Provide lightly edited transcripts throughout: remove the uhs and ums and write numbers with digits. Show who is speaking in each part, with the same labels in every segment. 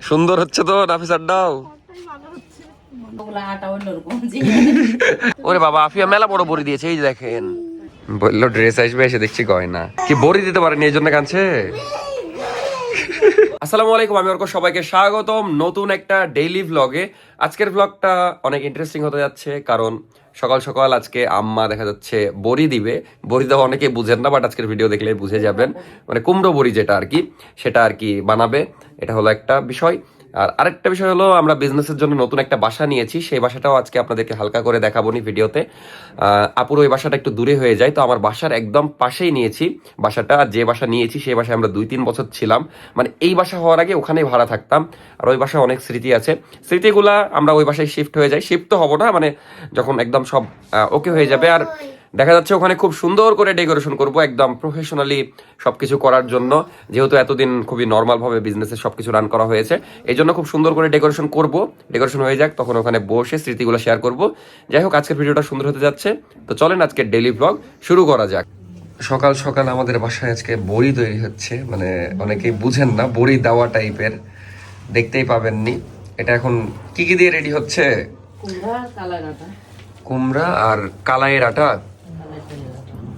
Speaker 1: সুন্দর হচ্ছে তো নাফিসার ডাও। ওরে বাবা, আফিয়া মেলা বড় বড়ি দিয়েছে, এই যে দেখেন। বললো ড্রেস আসবে, এসে দেখছি গয়না। কি বড়ি দিতে পারেনি, এই জন্য কাঁদছে। আসসালামু আলাইকুম, আমি ওরকম সবাইকে স্বাগতম নতুন একটা ডেইলি ভ্লগে। আজকের ভ্লগটা অনেক ইন্টারেস্টিং হতে যাচ্ছে, কারণ সকাল সকাল আজকে আম্মা দেখা যাচ্ছে বড়ি দিবে। বড়ি দেওয়া অনেকে বুঝেন না, বাট আজকের ভিডিও দেখলে বুঝে যাবেন। মানে কুমড়ো বড়ি যেটা আর কি, সেটা আর কি বানাবে। এটা হলো একটা বিষয়। আর আরেকটা বিষয় হলো, আমরা বিজনেসের জন্য নতুন একটা বাসা নিয়েছি, সেই বাসাটাও আজকে আপনাদেরকে হালকা করে দেখাবো নি ভিডিওতে। আপুর ওই বাসাটা একটু দূরে হয়ে যায়, তো আমার বাসার একদম পাশেই নিয়েছি বাসাটা। আর যে বাসা নিয়েছি সেই বাসায় আমরা 2-3 বছর ছিলাম। মানে এই বাসা হওয়ার আগে ওখানেই ভাড়া থাকতাম। আর ওই বাসায় অনেক স্মৃতি আছে, স্মৃতিগুলা আমরা ওই বাসায় শিফট হয়ে যাই। শিফট তো হবো না, মানে যখন একদম সব ওকে হয়ে যাবে। আর দেখা যাচ্ছে ওখানে খুব সুন্দর করে ডেকোরেশন করব, একদম প্রফেশনালি সবকিছু করার জন্য। যেহেতু এতদিন খুবই নর্মাল ভাবে বিজনেসের সবকিছু রান করা হয়েছে, এই জন্য খুব সুন্দর করে ডেকোরেশন করব। ডেকোরেশন হয়ে যাক, তখন ওখানে বসে স্মৃতিগুলো শেয়ার করব। যাই হোক, আজকের ভিডিওটা সুন্দর হতে যাচ্ছে, তো চলেন আজকের ডেইলি ব্লগ শুরু করা যাক। সকাল সকাল আমাদের বাসায় আজকে বড়ি তৈরি হচ্ছে, মানে অনেকেই বুঝেন না, বড়ি দেওয়া টাইপের, দেখতেই পাবেননি। এটা এখন কি কি দিয়ে রেডি হচ্ছে? কুমড়া আর কালাইয়ের আটা,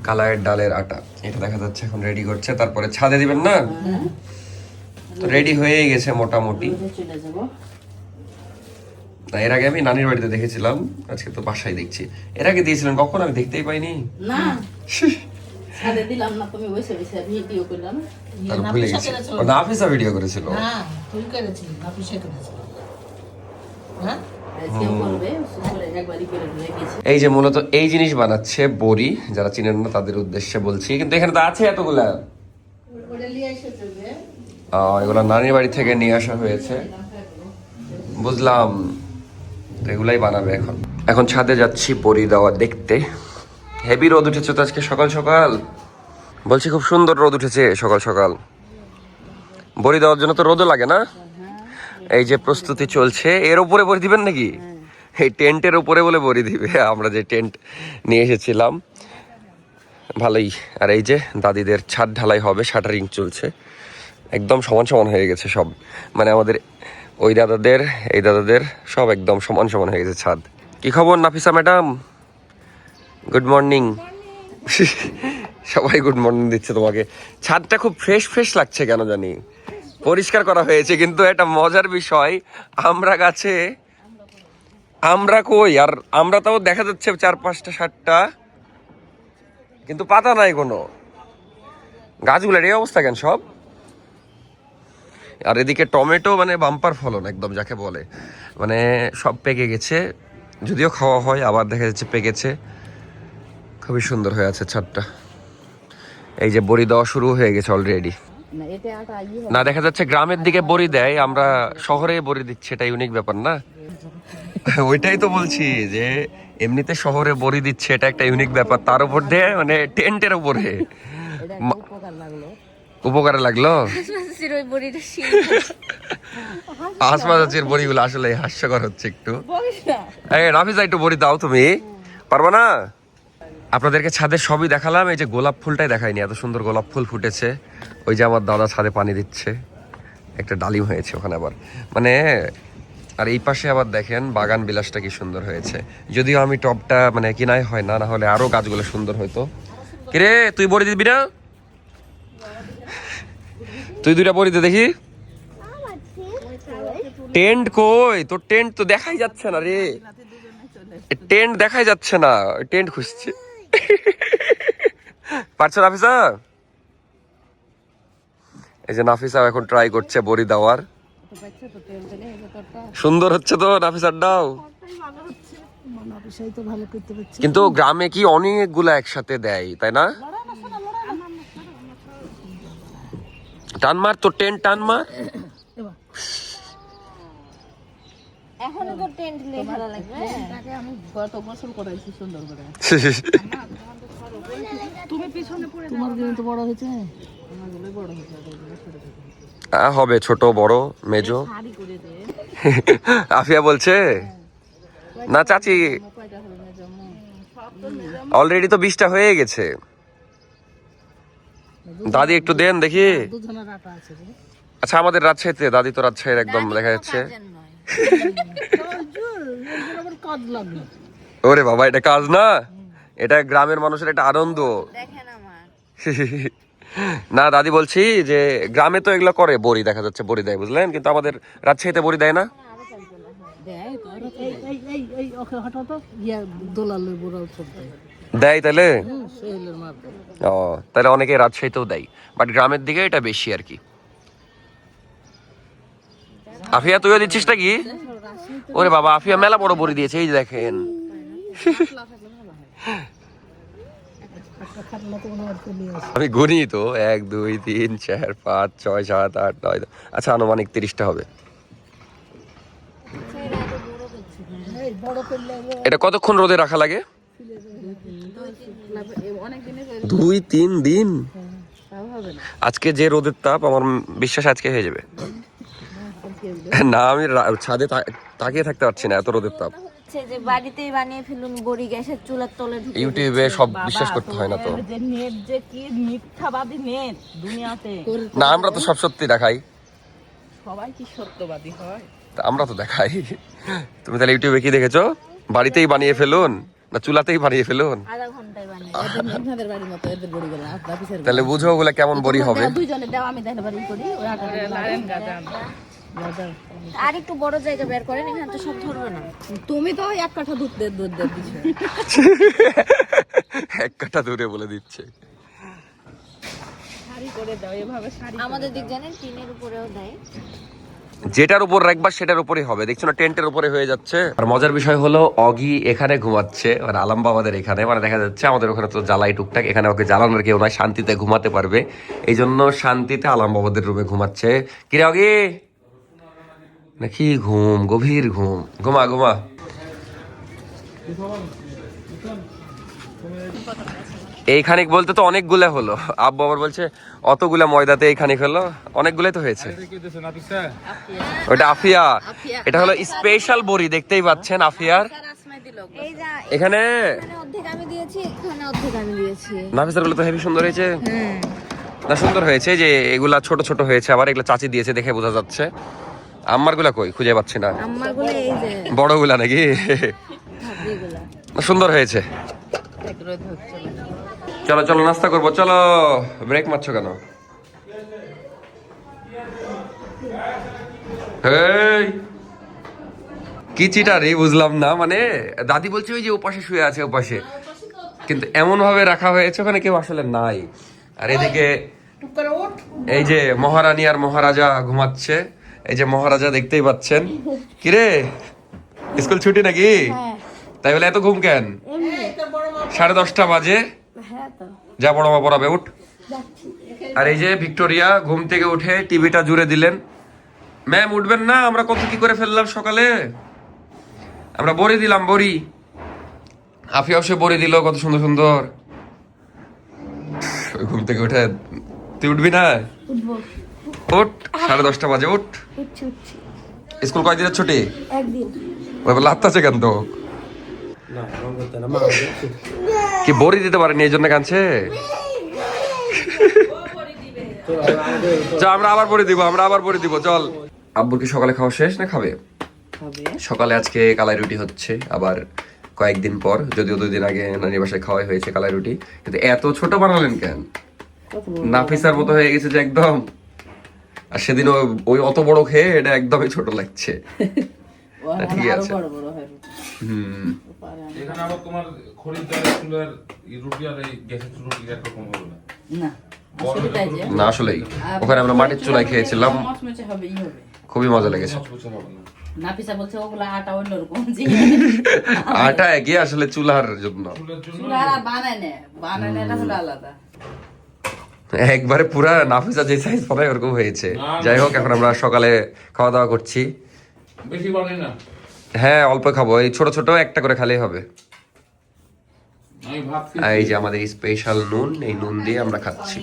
Speaker 1: কালাইয়ের ডালের আটা, এটা দেখা যাচ্ছে এখন রেডি করছে। তারপরে ছাদে দিবেন না? তো রেডি হয়ে গেছে মোটামুটি। না, এর আগে আমি নানির বাড়িতে দেখেছিলাম, আজকে তো বাসায় দেখছি। এর আগে দিয়েছিলেন কখন? আমি দেখতেই পাইনি। না, ছাদে দিলাম না, তুমি বসে বসে ভিডিও করলাম। ভুলে গেছি। ও নাফিসা ভিডিও করেছিল। হ্যাঁ, তুই করেছিস, নাফিসা করেছিল। হ্যাঁ, এই যে মূলত এই জিনিস বানাচ্ছে বড়ি, যারা চিনেন না তাদের উদ্দেশ্যে বলছি। কিন্তু এখানে তো আছে এতগুলা, এগুলা নানির বাড়ি থেকে নিয়ে আসা হয়েছে, বুঝলাম। এগুলাই বানাবে এখন। এখন ছাদে যাচ্ছি বড়ি দেওয়া দেখতে। হেভি রোদ উঠেছে তো আজকে সকাল সকাল, বলছি খুব সুন্দর রোদ উঠেছে সকাল সকাল। বড়ি দেওয়ার জন্য তো রোদও লাগে না। এই যে প্রস্তুতি চলছে, এর উপরে বড়ি দিবেন নাকি? এই টেন্টের উপরে বলে বড়ি দিবে, আমরা যে টেন্ট নিয়ে এসেছিলাম। ভালোই। আর এই যে দাদিদের ছাদ ঢালাই হবে, শাটারিং চলছে, একদম সমান সমান হয়ে গেছে সব। মানে আমাদের ওই দাদাদের, এই দাদাদের সব একদম সমান সমান হয়ে গেছে ছাদ। কি খবর নাফিসা ম্যাডাম? Good morning. সবাই গুড মর্নিং দিচ্ছে তোমাকে। ছাদটা খুব ফ্রেশ ফ্রেশ লাগছে, কেন জানি। পরিষ্কার করা হয়েছে, কিন্তু একটা মজার বিষয়, আমরা গাছে আমরা কই, আর আমরা তাও দেখা যাচ্ছে 4-5টা 7টা, কিন্তু পাতা নাই কোনো। গাছগুলোর এই অবস্থা কেন সব? আর এদিকে টমেটো মানে বাম্পার ফলন একদম, যাকে বলে। মানে সব পেকে গেছে, যদিও খাওয়া হয়, আবার দেখা যাচ্ছে পেকেছে। খুবই সুন্দর হয়ে আছে ছাদটা। এই যে বড়ি দেওয়া শুরু হয়ে গেছে অলরেডি। না, দেখা যাচ্ছে গ্রামের দিকে বড়ি দেয়, আমরা শহরে বড়ি দিচ্ছি, এটা ইউনিক ব্যাপার না? ওইটাই তো বলছি, যে এমনিতে শহরে বড়ি দিচ্ছে, এটা একটা ইউনিক ব্যাপার, তার উপর দিয়ে মানে টেন্টের উপরে। উপকারে লাগলো। আশপাশের বড়িগুলো আসলে হাস্যকর হচ্ছে একটু। এই নাফিসা, একটু বড়ি দাও, তুমি পারবা না? আপনাদেরকে ছাদে সবই দেখালাম, এই যে গোলাপ ফুলটাই দেখাইনি, এত সুন্দর গোলাপ ফুল ফুটেছে। ওই যে আমার দাদা ছাদে পানি দিচ্ছে, একটা ডালিম হয়েছে ওখানে আবার, মানে। আর এই পাশে আবার দেখেন বাগান বিলাসটা কি সুন্দর হয়েছে। যদিও আমি টবটা মানে কিনাই হয় না, না হলে আরো গাছগুলো সুন্দর হইতো। কিরে, তুই বড়ি দিবি না? তুই 2টা বড়ি দে দেখি। টেন্ট কই তোর? টেন্ট তো দেখাই যাচ্ছে না রে, টেন্ট দেখাই যাচ্ছে না, টেন্ট খুঁজছে। পারছো নাফিসা? এই যে নাফিসা এখন ট্রাই করছে বড়ি দেওয়ার। সুন্দর হচ্ছে তো নাফিসার ডাও। কিন্তু গ্রামে কি অনেকগুলা একসাথে দেয়, তাই না? টান মার, তো টেন্ট টান মার। এখনো তো টেন্ট লেখা লাগবে, তাকে আমি গত বছর করাইছি সুন্দর করে। তুমি পিছনে পড়ে, তোমার কিন্তু বড় হয়েছে, আমারগুলো বড় হয়েছে, হবে ছোট বড় মেজো। আফিয়া বলছে না চাচি, অলরেডি তো 20টা হয়ে গেছে। দাদি একটু দেন দেখি। আচ্ছা আমাদের রাজশাহীতে, দাদি তো রাজশাহীর একদম দেখা যাচ্ছে।
Speaker 2: আবার কাজ লাগবে।
Speaker 1: ওরে বাবা, এটা কাজ না, এটা গ্রামের মানুষের একটা আনন্দ।
Speaker 3: দেখেন আমার
Speaker 1: না দাদি বলছি যে গ্রামে তো এগুলো করে, বড়ি দেখা যাচ্ছে বড়ি দেয় বুঝলেন, কিন্তু আমাদের রাজশাহীতে বড়ি দেয় না।
Speaker 2: দেয় তো, এই ওকে হঠাৎ দোলালের বুড়া সব দেয়।
Speaker 1: দেয় তাহলে?
Speaker 2: সোহেলের মার দেয়।
Speaker 1: ও, তাহলে অনেকে রাজশাহীতেও দেয়, বাট গ্রামের দিকে এটা বেশি আর কি। আফিয়া তুইও দিচ্ছিস নাকি? ওরে বাবা, আফিয়া মেলা বড় বড়ি দিয়েছে, এই যে দেখেন।
Speaker 2: খাটলা তো মনে হয় চলে আসে।
Speaker 1: আমি গুনি তো 1 2 3 4 5 6 7 8 9, আচ্ছা আনুমানিক 30টা হবে।
Speaker 2: এই বড় করলে
Speaker 1: এটা কতক্ষণ রোদে রাখা লাগে?
Speaker 3: অনেকদিনের
Speaker 1: 2-3 দিন।
Speaker 3: তাও হবে না।
Speaker 1: আজকে যে রোদের তাপ, আমার বিশ্বাস আজকে হয়ে যাবে। না আমি ছাদে তাকিয়ে থাকতে পারছি না, এত রোদের তাপ।
Speaker 3: হচ্ছে যে বাড়িতেই বানিয়ে ফেলুন বড়ি, গ্যাসের চুলার তলে ঢুকে
Speaker 1: ইউটিউবে সব বিশ্বাস করতে হয় না তো।
Speaker 4: যে নেট যে কি মিথ্যাবাদী নেট দুনিয়াতে,
Speaker 1: না আমরা তো সব সত্যি দেখাই,
Speaker 4: সবাই কি সত্যবাদী হয়?
Speaker 1: তা আমরা তো দেখাই। তুমি তাহলে ইউটিউবে কি দেখেছো? বাড়িতেই বানিয়ে ফেলুন না চুলাতেই বানিয়ে ফেলুন?
Speaker 3: আধা ঘন্টায় বানিয়ে
Speaker 2: আপনাদের বাড়ির মতো এদের বড়ি গেল অফিসের
Speaker 1: তাহলে বুঝো ওগুলা কেমন বড়ি হবে।
Speaker 2: দুইজনে দাও, আমি দেখতে পারি করি ওই আটা
Speaker 4: লারেন গাদা
Speaker 3: আর একটু বড় জায়গা বের করেন, এখানে তো সব ধরবে না।
Speaker 2: তুমি তো ওই 1 কাঠা দুধ দিছো।
Speaker 1: 1 কাঠা দূরে বলে দিচ্ছে।
Speaker 4: শাড়ি করে দাও, এভাবে শাড়ি
Speaker 3: আমাদের দিক জানেন টিনের উপরেও দেয়।
Speaker 1: যেটার উপর রাখবা সেটার উপরেই হবে, দেখছো না টেন্টের উপরে হয়ে যাচ্ছে। আর মজার বিষয় হলো অগি এখানে ঘুমাচ্ছে, মানে আলাম বাবাদের এখানে, মানে দেখা যাচ্ছে আমাদের ওখানে তো জ্বালাই টুকটাক, এখানে ওকে জ্বালানোর কেউ নয়, শান্তিতে ঘুমাতে পারবে, এই জন্য শান্তিতে আলাম বাবাদের রুমে ঘুমাচ্ছে। কিরে অগি, নাকি ঘুম, গভীর ঘুম, ঘুমা ঘুমা। এই খানিক বলতে তো অনেকগুলা হলো, আব্বু আবার বলছে অতগুলা ময়দাতে এই খানিক হলো, অনেকগুলাই তো হয়েছে। ওটা আফিয়া, এটা হলো স্পেশাল বড়ি, দেখতেই পাচ্ছেন আফিয়ার।
Speaker 3: এই যা
Speaker 1: এখানে
Speaker 3: এখানে অর্ধেক আমি দিয়েছি, এখানে অর্ধেক আমি দিয়েছি।
Speaker 1: নাফিসার গুলো তো হেভি সুন্দর হয়েছে। না সুন্দর হয়েছে, যে এগুলা ছোট ছোট হয়েছে, আবার এগুলা চাচি দিয়েছে দেখে বোঝা যাচ্ছে। আমার গুলা কই খুঁজে পাচ্ছি না,
Speaker 3: আমার গুলো এই যে
Speaker 1: বড় গুলা নাকি?
Speaker 3: ভাবরিগুলা
Speaker 1: না, সুন্দর হয়েছে। চলো চলো নাস্তা করবো, চলো। ব্রেক মারছো কেন? এই কি চিটারি বুঝলাম না, মানে দাদি বলছে ওই যে ওপাশে শুয়ে আছে ওপাশে, কিন্তু এমন ভাবে রাখা হয়েছে ওখানে কেউ আসলে নাই। আর এদিকে এই যে মহারানী আর মহারাজা ঘুমাচ্ছে, এই যে মহারাজা দেখতেই পাচ্ছেন। কিরে স্কুল ছুটি নাকি? তাই বলে এত ঘুম কেন? 10:30 বাজে। যা বড় মা পড়াবে, উঠ। আর এই যে ভিক্টোরিয়া ঘুম থেকে উঠে টিভিটা জুড়ে দিলেন। ম্যাম উঠবেন না, আমরা কত কি করে ফেললাম সকালে, আমরা বড়ি দিলাম বড়ি। আফিয়া সে বড়ি দিল কত সুন্দর সুন্দর। ঘুম থেকে উঠে তুই উঠবি না? উঠ, 10:30 বাজে, উঠ। স্কুল কয়দিনের ছুটি?
Speaker 3: একদিন।
Speaker 1: ওই বলে লাত্তাছে কেন তো? কি বড়ি দিতে পারেনি এই জন্য কাঁদছে? চল আমরা আবার বড়ি দিব, আমরা আবার বড়ি দিব, চল। আব্বুর কি সকালে খাওয়া শেষ না খাবে? সকালে আজকে কালাই রুটি হচ্ছে, আবার কয়েকদিন পর, যদিও 2 দিন আগে নানি বাসায় খাওয়াই হয়েছে কালাই রুটি, কিন্তু এত ছোট বানালেন কেন? নাফিসার মতো হয়ে গেছে যে একদম। আর সেদিন ওই অত বড় খেয়ে এটা একদমই ছোট লাগছে। ঠিক আছে। হুম,
Speaker 5: এখানে আবার তোমার খরিদ্দার চুলার রুটি আর এই গ্যাসের রুটি একরকম হবে না।
Speaker 2: না
Speaker 1: না আসলেই ওখানে আমরা মাটির চুলায় খেয়েছিলাম,
Speaker 2: মচমচে হবে, ই হবে।
Speaker 1: খুবই মজা লেগেছে।
Speaker 5: বুঝতে হবে না।
Speaker 2: নাফিসা বলছে ওগুলা আটা অন্যরকম,
Speaker 1: আটা একই আসলে চুলার জন্য,
Speaker 5: চুলার জন্য
Speaker 2: চুলা আর বানায় না, বানায় না, এটা হলো আলাদা।
Speaker 1: একবারে পুরা নাফিসা যে সাইজ বানায় ওরকম হয়েছে। যাই হোক, এখন আমরা সকালে খাওয়া দাওয়া করছি।
Speaker 5: বেশি বানাই না,
Speaker 1: হ্যাঁ অল্প খাবো, এই ছোট ছোট একটা করে খালেই হবে।
Speaker 5: আমি ভাত
Speaker 1: আর এই যে আমাদের স্পেশাল নুন, এই নুন দিয়ে আমরা খাচ্ছি।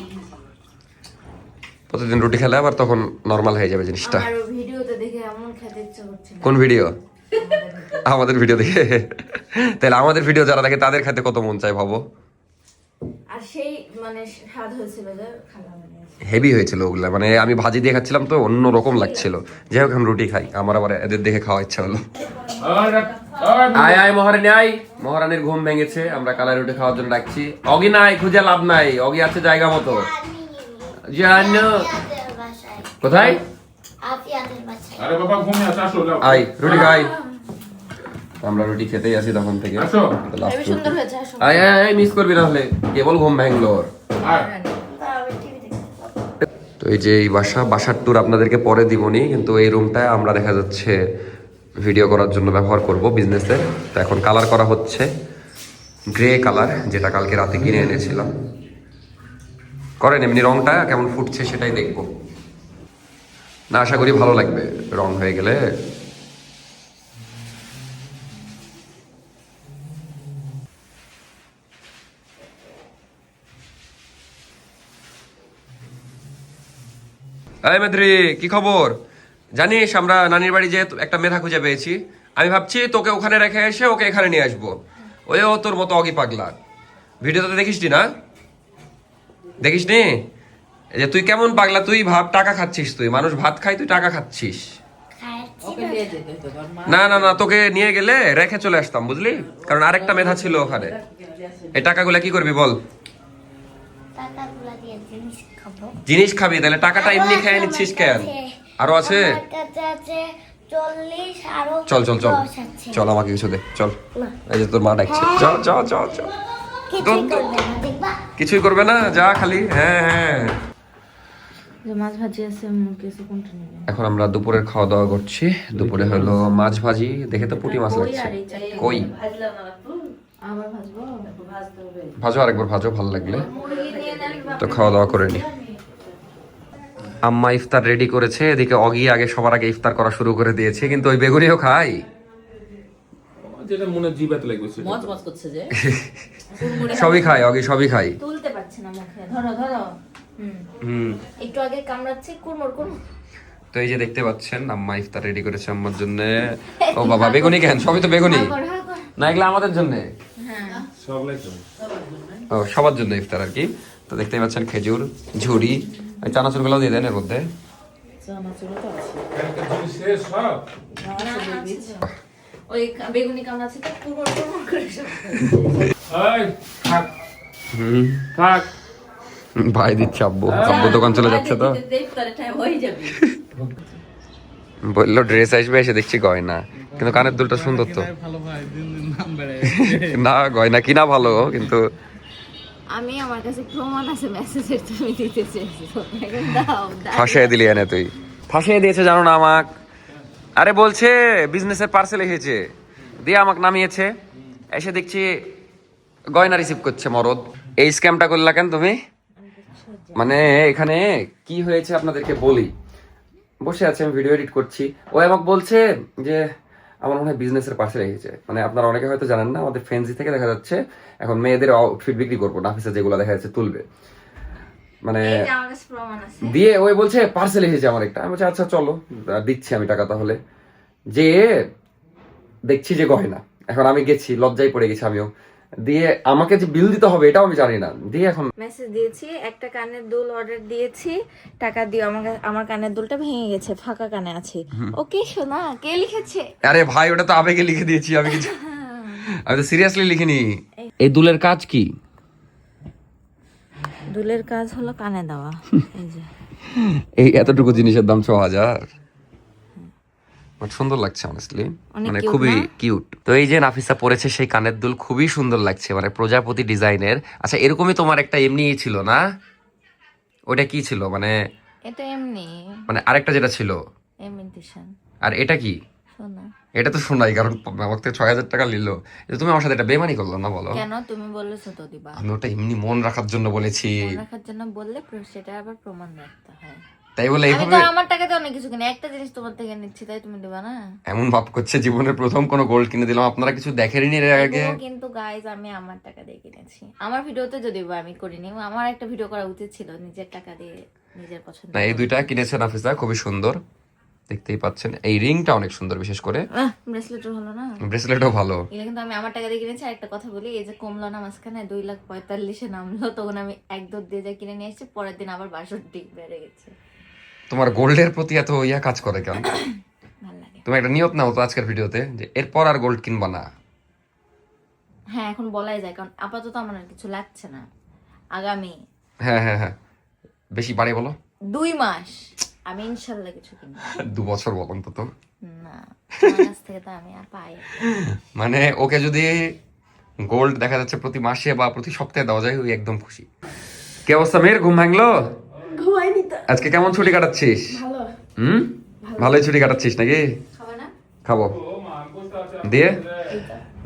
Speaker 1: প্রতিদিন রুটি খেলে আবার তখন নর্মাল হয়ে যাবে জিনিসটা।
Speaker 3: আমার ভিডিওতে দেখে এমন খেতে ইচ্ছা করছে না।
Speaker 1: কোন ভিডিও? আমাদের ভিডিও দেখে? তাহলে আমাদের ভিডিও যারা দেখে তাদের খেতে কত মন চায় ভাবো।
Speaker 3: আর সেই মানে স্বাদ হয়েছিল যে খালা বানিয়েছে।
Speaker 1: হেভি হয়েছিল ওগুলা, মানে আমি ভাজি দিয়ে খাচ্ছিলাম তো অন্য রকম লাগছিল। যাই হোক আমি রুটি খাই, আমার আবার এদের দেখে খাওয়া ইচ্ছা হলো। আয় আয় মহারানী আয়, মহারানীর ঘুম ভেঙেছে, আমরা কালাই রুটি খাওয়ার জন্য ডাকছি। অগি নাই, খুঁজে লাভ নাই, অগি আছে জায়গা মতো। জানো কোথায়?
Speaker 5: আরে বাবা ঘুমিয়ে আছে, আসো যাও।
Speaker 1: আই রুটি খাই। আমরা রুটি খেতেই আছি তখন থেকে।
Speaker 5: আসো।
Speaker 1: Last
Speaker 3: খুবই সুন্দর হয়েছে, আসো।
Speaker 1: আয় আয় আয়, মিস করবি না হলে, কেবল ঘুম ভাঙলো ওর।
Speaker 5: আয়।
Speaker 1: তো এই যে এই বাসার ট্যুর আপনাদেরকে পরে দিবনি, কিন্তু এই রুমটা আমরা দেখা যাচ্ছে ভিডিও করার জন্য ব্যবহার করব বিজনেসের। তো এখন কালার করা হচ্ছে গ্রে কালার, যেটা কালকে রাতে কিনে এনেছিলাম। করেন এমনি, রংটা কেমন ফুটছে সেটাই দেখবো। না আশা করি ভালো লাগবে রং হয়ে গেলে। এই মেদ্রি, কি খবর? জানিস আমরা নানির বাড়ি যে একটা মেধা খুঁজে পেয়েছি। আমি ভাবছি তোকে ওখানে রেখে এসে ওকে এখানে নিয়ে আসবো। ওও তোর মতো অগি পাগলা। ভিডিওতে দেখিসনি না? দেখিসনি? এই যে তুই কেমন পাগলা, তুই ভাব টাকা খাচ্ছিস, তুই মানুষ ভাত খাই, তুই টাকা খাচ্ছিস।
Speaker 4: ওকে নিয়ে যেতে হতো, তোর মা
Speaker 1: না না না, তোকে নিয়ে গেলে রেখে চলে আসতাম, বুঝলি? কারণ আরেকটা মেধা ছিল ওখানে। এই টাকাগুলা কি করবি বল?
Speaker 3: টাকাগুলো দিয়ে জিনিস খাবো।
Speaker 1: জিনিস খাবি, তাহলে টাকাটা এমনি খেয়ে নিচ্ছিস কেন? আরো আছে?
Speaker 3: আমার কাছে আছে 40, আরো
Speaker 1: চল চল চল
Speaker 3: 10 আছে।
Speaker 1: চল, আমাকে কিছু দে, চল। এই যে তোর মা ডাকছে, চল চল চল চল।
Speaker 3: কিছুই করবে না, দেখবা?
Speaker 1: কিছুই করবে না, যা খালি। হ্যাঁ হ্যাঁ।
Speaker 3: যে মাছ ভাজি আছে, কিছু কোনটা নেবেন?
Speaker 1: এখন আমরা দুপুরের খাওয়া দাওয়া করছি। দুপুরে হলো মাছ ভাজি, দেখে তো পুঁটি মাছ লাগছে। কই
Speaker 4: ভাজলাম না একটু,
Speaker 3: আবার ভাজবো?
Speaker 4: একটু ভাজতে হবে।
Speaker 1: ভাজো, আরেকবার ভাজো, ভালো লাগলে।
Speaker 3: মুরগি নিয়ে নেন।
Speaker 1: তো খাওয়া দাওয়া করে নি। আম্মা ইফতার রেডি করেছে, এদিকে অগি আগে সবার আগে ইফতার করা শুরু করে দিয়েছে, কিন্তু ওই বেগুনিও খাই।
Speaker 5: যেটা মনে জিবাতে লাগবে সেটা।
Speaker 4: মজ মজ করছে যে
Speaker 1: সবই খাই অগি, সবই খাই।
Speaker 3: তুলতে পারছি না মুখে, ধরো ধরো।
Speaker 1: হুম।
Speaker 3: একটু আগে কামড়াচ্ছে, কুড়মুড় কুড়মুড়।
Speaker 1: তো এই যে দেখতে পাচ্ছেন আম্মা ইফতার রেডি করেছে আম্মার জন্য। ও বাবা, বেগুনি কেন? সবই তো বেগুনি। না এগুলো আমাদের জন্য।
Speaker 5: সব লাগবে।
Speaker 1: ও সবার জন্য ইফতার আর কি। তো দেখতেই পাচ্ছেন খেজুর, ঝুড়ি, ওই চানাচুর গুলো দিয়ে দেন এর মধ্যে।
Speaker 4: চানাচুর তো আছে
Speaker 5: একটা জিনিস শেষ সব।
Speaker 3: ওই বেগুনি কামড়াচ্ছে তো কুড়মুড় কুড়মুড় করে সব।
Speaker 5: এই থাক
Speaker 1: হুম,
Speaker 5: থাক।
Speaker 1: ভাই দিচ্ছে আব্বু, আব্বু দোকান চলে যাচ্ছে তো।
Speaker 4: ইফতারের টাইম হয়ে যাবে।
Speaker 1: বললো ড্রেস আসবে, এসে দেখছি গয়না, কিন্তু কানের দুলটা সুন্দর তো। না গয়না কিনা ভালো, কিন্তু
Speaker 3: আমি আমার কাছে প্রমাণ আছে মেসেজের, তুমি দিতে চেয়েছো, এখন দাও দাও।
Speaker 1: ফাঁসিয়ে দিলি এনে তুই। ফাঁসিয়ে দিয়েছে জানো না আমাক। আরে বলছে বিজনেসের পার্সেল এসেছে, দিয়ে আমাকে নামিয়েছে, এসে দেখছি গয়না রিসিভ করছে মরদ। এই স্ক্যামটা করলা কেন তুমি? মানে এখানে কি হয়েছে আপনাদেরকে বলি। বসে আছে, আমি ভিডিও এডিট করছি, ও আমাকে বলছে যে আমার মনে হয় বিজনেসের পার্সেল এসেছে। মানে আপনারা অনেকে হয়তো জানেন না, আমাদের ফেন্সি থেকে দেখা যাচ্ছে এখন মেয়েদের আউটফিট বিক্রি করবো, নাফিসা যেগুলো দেখা যাচ্ছে তুলবে। মানে
Speaker 3: এই যে আমার কাছে প্রমাণ আছে।
Speaker 1: দিয়ে ওই বলছে পার্সেল এসেছে আমার একটা। আমি বলছি আচ্ছা চলো, দিচ্ছি আমি টাকা তাহলে। যে দেখছি যে গয়না, এখন আমি গেছি, লজ্জায় পড়ে গেছি আমিও। দিয়ে আমাকে যে বিল দিতে হবে এটাও আমি জানি না, দিয়ে এখন
Speaker 3: মেসেজ দিয়েছি, একটা কানের দুল অর্ডার দিয়েছি, টাকা দিও। আমার কানের দুলটা ভেঙে গেছে, ফাঁকা কানে আছে। ওকে শোনা, কে লিখেছে?
Speaker 1: আরে ভাই ওটা তো আবেগে লিখে দিয়েছি আমি, কিছু আমি তো সিরিয়াসলি লিখিনি। এই দুলের কাজ কি?
Speaker 3: দুলের কাজ হলো কানে দেওয়া। এই যে
Speaker 1: এই এতটুকু জিনিসের দাম 6000। বাট সুন্দর লাগছে অনেস্টলি,
Speaker 3: অনেক
Speaker 1: মানে
Speaker 3: cute
Speaker 1: খুবই
Speaker 3: না?
Speaker 1: কিউট। তো এই যে নাফিসা পরেছে সেই কানের দুল, খুবই সুন্দর লাগছে, মানে প্রজাপতি ডিজাইনের। আচ্ছা এরকমই তোমার একটা এমনি ছিল না? ওটা কি ছিল মানে?
Speaker 3: এটা এমনি
Speaker 1: মানে আরেকটা যেটা ছিল,
Speaker 3: ইমিটেশন
Speaker 1: আর এটা কি?
Speaker 3: শোনা।
Speaker 1: এটা তো শোনাই, কারণ আমার থেকে 6000 টাকা নিল। তুমি আমার সাথে এটা বেমানি করলো না বলো?
Speaker 3: কেন? তুমি বলেছো তো দিবা।
Speaker 1: আমি ওটা এমনি মন রাখার জন্য বলেছি।
Speaker 3: মনে রাখার জন্য বললে সেটা আবার প্রমাণ রাখতে হয়।
Speaker 1: তাই বলে
Speaker 3: আমি
Speaker 1: এইভাবে
Speaker 3: তো আমার টাকাতে অনেক কিছু কিনি, একটা জিনিস তোমার থেকে নিচ্ছি, তাই তুমি দিবা না?
Speaker 1: এমন ভাব করছে জীবনের প্রথম কোনো গোল্ড কিনে দিলাম। আপনারা কিছু দেখেননি এর আগে?
Speaker 3: এগুলো কিন্তু গাইজ আমি আমার টাকা দিয়ে কিনেছি। আমার ভিডিওতে যদিও বা আমি করিনি, আমার একটা ভিডিও করা উচিত ছিল নিজের টাকা দিয়ে, নিজের পছন্দ।
Speaker 1: না এই দুইটা কিনেছে নাফিসা, খুবই সুন্দর। দেখতেই পাচ্ছেন এই রিংটা অনেক সুন্দর, বিশেষ করে
Speaker 3: ব্রেসলেটও হলো না,
Speaker 1: ব্রেসলেটও ভালো।
Speaker 3: এগুলো কিন্তু আমি আমার টাকা দিয়ে কিনেছি। আর একটা কথা বলি, এই যে কমলো না মাঝখানে 2,45,000-এ নামলো, তখন আমি 1 দিয়ে যা কিনে নিয়ে এসেছি, পরের দিন আবার 62 বেড়ে গেছে।
Speaker 1: তোমার গোল্ডের প্রতি এত ইয়া কাজ করে কেন?
Speaker 3: ভালো লাগে।
Speaker 1: তুমি একটা নিয়ত নাও তো আজকের ভিডিওতে যে এরপর আর গোল্ড কিনবা না।
Speaker 3: হ্যাঁ, এখন বলাই যায়, কারণ আপাতত আমার আর কিছু লাগছে না। আগামী
Speaker 1: হ্যাঁ হ্যাঁ হ্যাঁ, বেশি বাড়ে বলো।
Speaker 3: 2 মাস আমি ইনশাল্লাহ কিছু কিনবো।
Speaker 1: 2 বছর বল অন্তত।
Speaker 3: না, তোমার কাছ থেকে তো আমি আর পাই।
Speaker 1: মানে ওকে যদি গোল্ড দেখা যাচ্ছে প্রতি মাসে বা প্রতি সপ্তাহে দেওয়া যায়, ওই একদম খুশি। কি অবস্থা মেয়ের, ঘুম ভাঙলো?
Speaker 3: ঘুমাইনি তো।
Speaker 1: আজকে কেমন ছুটি কাটাচ্ছিস?
Speaker 3: ভালো।
Speaker 1: ভালোই ছুটি কাটাচ্ছিস নাকি?
Speaker 3: খাবে না?
Speaker 1: খাবো। দিয়ে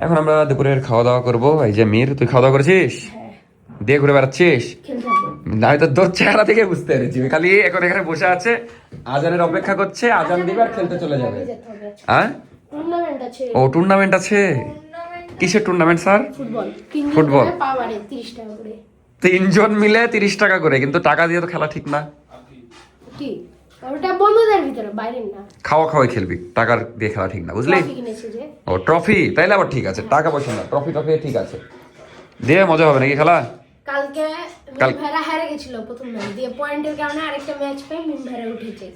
Speaker 1: এখন আমরা দুপুরের খাওয়া দাওয়া করবো। এই যে মীর, তুই খাওয়া দাওয়া করেছিস? দিয়ে ঘুরে বেড়াচ্ছিস? না, হয়তো তোর চেহারা থেকে বুঝতে পেরেছি। খালি এখন এখানে বসে আছে, আজানের অপেক্ষা করছে, আজান দিবে আর খেলতে চলে যাবে। হ্যাঁ, ও টুর্নামেন্ট আছে। কিসের টুর্নামেন্ট স্যার? ফুটবল। 3 জন মিলে 30 টাকা করে, কিন্তু টাকা দিয়ে তো খেলা ঠিক না।
Speaker 6: ওটা বন্ধুদের ভিতরে, বাইরে না।
Speaker 1: খাওয়া খাওয়াই খেলবি, টাকার দিয়ে খেলা ঠিক না, বুঝলি?
Speaker 6: কিনেছে যে
Speaker 1: ও ট্রফি, তাইলে আবার ঠিক আছে, টাকা পয়সা না, ট্রফি ট্রফি ঠিক আছে। দিয়ে মজা হবে নাকি খেলা?
Speaker 6: কালকে মিমভাইরা হেরে গেছিল প্রথম ম্যাচ দিয়ে, পয়েন্টের কারণে আরেকটা ম্যাচ পেয়ে মিমভাইরা উঠেছে।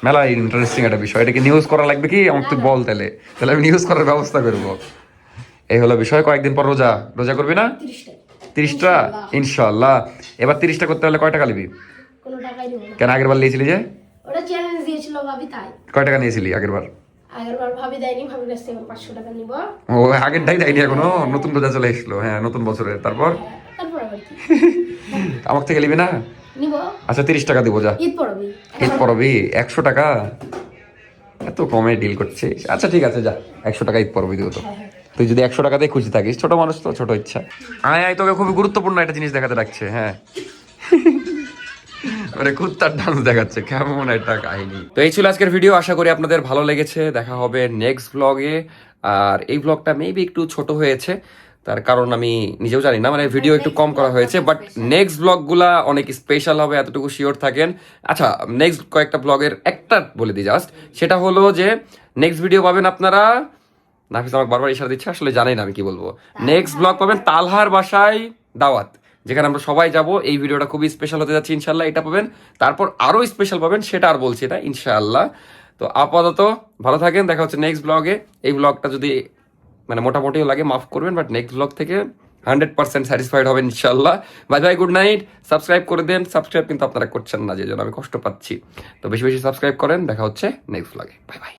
Speaker 1: মেলা ইন্টারেস্টিং একটা বিষয়। এটা কি নিউজ করা লাগবে কি? আমাকে তুই বল, তাহলে তাহলে আমি নিউজ করার ব্যবস্থা করবো। এই হলো বিষয়। কয়েকদিন পর রোজা, রোজা করবি না? 30টা ইনশাল্লাহ। এবার 30টা করতে হলে কয় টাকা নিবি?
Speaker 6: কোনো টাকাই নিব না।
Speaker 1: কেন আগের বার নিয়েছিলি যে?
Speaker 6: ওটা চ্যালেঞ্জ দিয়েছিল ভাবি, তাই
Speaker 1: কয় টাকা নিয়েছিলি আগের বার?
Speaker 6: আগের বার ভাবি দেয়নি, ভাবির কাছ থেকে 500 টাকা নিব।
Speaker 1: ও আগেরটাই দেয়নি এখনো, নতুন রোজা চলে এসলো। হ্যাঁ, নতুন বছরের। তারপর
Speaker 6: তারপর আবার কি
Speaker 1: আমার থেকে নিবি না?
Speaker 6: নিব।
Speaker 1: আচ্ছা 30 টাকা দিব, যা।
Speaker 6: ঈদ পড়বি।
Speaker 1: ঈদ পরবি? 100 টাকা? এত কমে ডিল করছিস। আচ্ছা ঠিক আছে, যা 100 টাকা ঈদ পরবি দিব তো। তুই যদি 100 টাকাতেই খুশি থাকিস, ছোট মানুষ তো, ছোট ইচ্ছা। আয় আয়, তোকে খুবই গুরুত্বপূর্ণ একটা জিনিস দেখাতে রাখছে। হ্যাঁ, মানে কুত্তার ডান্স দেখাচ্ছে, কেমন একটা কাহিনী। তো এই ছিল আজকের ভিডিও, আশা করি আপনাদের ভালো লেগেছে। দেখা হবে নেক্সট ব্লগে। আর এই ব্লগটা মেবি একটু ছোট হয়েছে, তার কারণ আমি নিজেও জানি না, মানে ভিডিও একটু কম করা হয়েছে। বাট নেক্সট ব্লগগুলা অনেক স্পেশাল হবে, এতটুকু শিওর থাকেন। আচ্ছা, নেক্সট কয়েকটা ব্লগের একটা বলে দিই জাস্ট, সেটা হলো যে নেক্সট ভিডিও পাবেন আপনারা, নাফিস আমাকে বারবার ইশারা দিচ্ছে, আসলে জানি না আমি কি বলবো। নেক্সট ব্লগ পাবেন তালহার বাসায় দাওয়াত, যেখানে আমরা সবাই যাব। এই ভিডিওটা খুবই স্পেশাল হতে যাচ্ছে ইনশাল্লাহ, এটা পাবেন। তারপর আরো স্পেশাল পাবেন, সেটা আর বলছি না ইনশাআল্লাহ। তো আপাতত ভালো থাকেন, দেখা হচ্ছে নেক্সট ব্লগে। এই ব্লগটা যদি মানে মোটামুটিও লাগে মাফ করবেন, বাট নেক্সট ব্লগ থেকে 100% স্যাটিসফাইড হবেন ইনশাল্লাহ। Bye bye, good night. Subscribe করে দেন। সাবস্ক্রাইব কিন্তু আপনারা করছেন না, যে জন্য আমি কষ্ট পাচ্ছি। তো বেশি বেশি সাবস্ক্রাইব করেন। দেখা হচ্ছে নেক্সট ব্লগে। Bye bye.